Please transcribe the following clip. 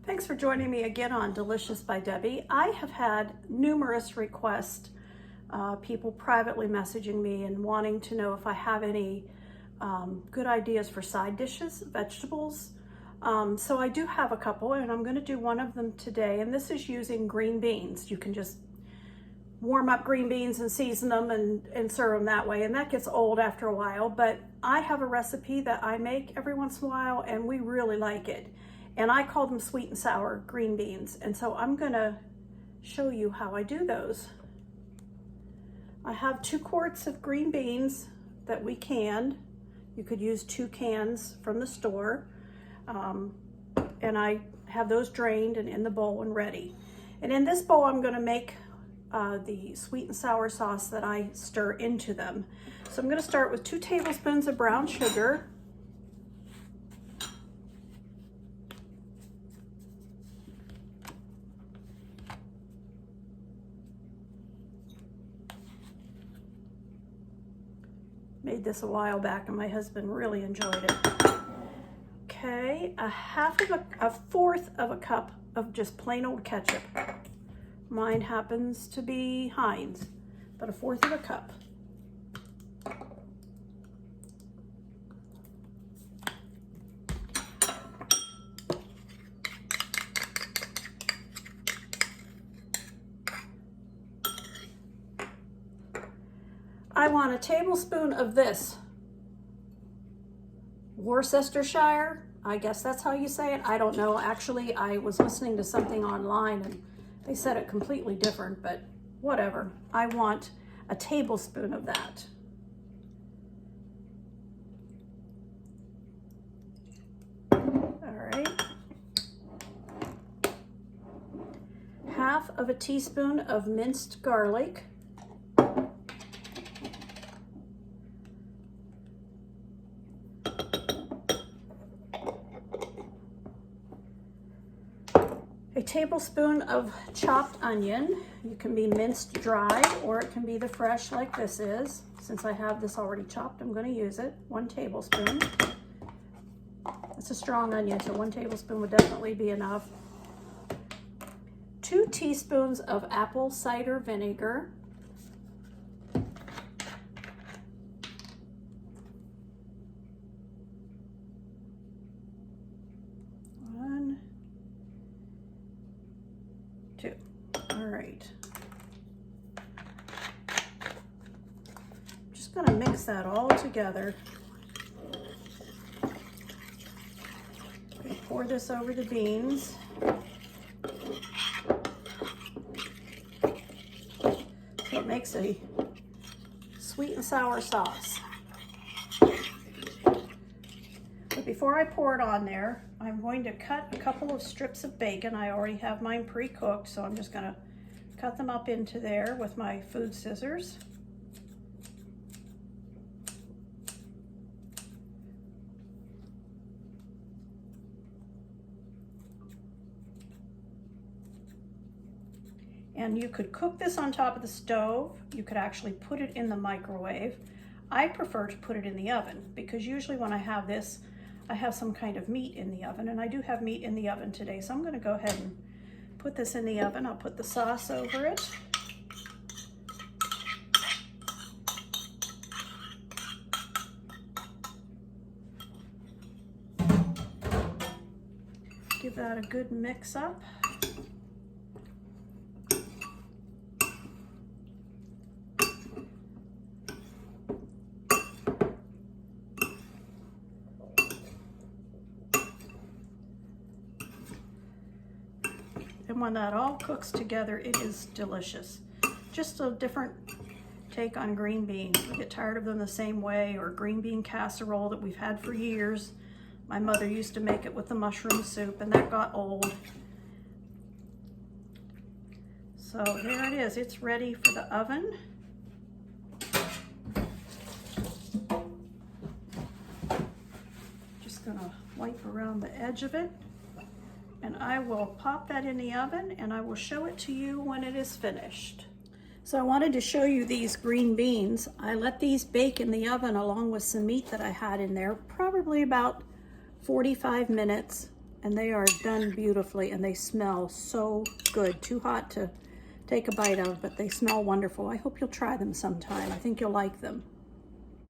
Thanks for joining me again on Delicious by Debbie. I have had numerous requests, people privately messaging me and wanting to know if I have any good ideas for side dishes, vegetables. So I do have a couple, and I'm going to do one of them today, and this is using green beans. You can just warm up green beans and season them and serve them that way, and that gets old after a while, but I have a recipe that I make every once in a while and we really like it, and I call them sweet and sour green beans, and so I'm gonna show you how I do those. I have 2 quarts of green beans that we canned. You could use 2 cans from the store, and I have those drained and in the bowl and ready. And in this bowl I'm gonna make the sweet and sour sauce that I stir into them. So I'm going to start with 2 tablespoons of brown sugar. Made this a while back and my husband really enjoyed it. Okay, a fourth of a cup of just plain old ketchup. Mine happens to be Heinz, but a fourth of a cup. I want a tablespoon of this Worcestershire. I guess that's how you say it. I don't know. Actually, I was listening to something online and they said it completely different, but whatever. I want a tablespoon of that. All right. Half of a teaspoon of minced garlic. A tablespoon of chopped onion. You can be minced dry or it can be the fresh like this is. Since I have this already chopped, I'm going to use it. 1 tablespoon. It's a strong onion, so 1 tablespoon would definitely be enough. 2 teaspoons of apple cider vinegar. All right. Just going to mix that all together. Pour this over the beans. So it makes a sweet and sour sauce. But before I pour it on there, I'm going to cut a couple of strips of bacon. I already have mine pre-cooked, so I'm just going to cut them up into there with my food scissors. And you could cook this on top of the stove. You could actually put it in the microwave. I prefer to put it in the oven because usually when I have this, I have some kind of meat in the oven, and I do have meat in the oven today, so I'm going to go ahead and put this in the oven. I'll put the sauce over it. Give that a good mix up. And when that all cooks together, it is delicious. Just a different take on green beans. We get tired of them the same way, or green bean casserole that we've had for years. My mother used to make it with the mushroom soup, and that got old. So there it is. It's ready for the oven. Just gonna wipe around the edge of it. And I will pop that in the oven and I will show it to you when it is finished. So I wanted to show you these green beans. I let these bake in the oven along with some meat that I had in there, probably about 45 minutes. and they are done beautifully, and they smell so good. Too hot to take a bite of, but they smell wonderful. I hope you'll try them sometime. I think you'll like them.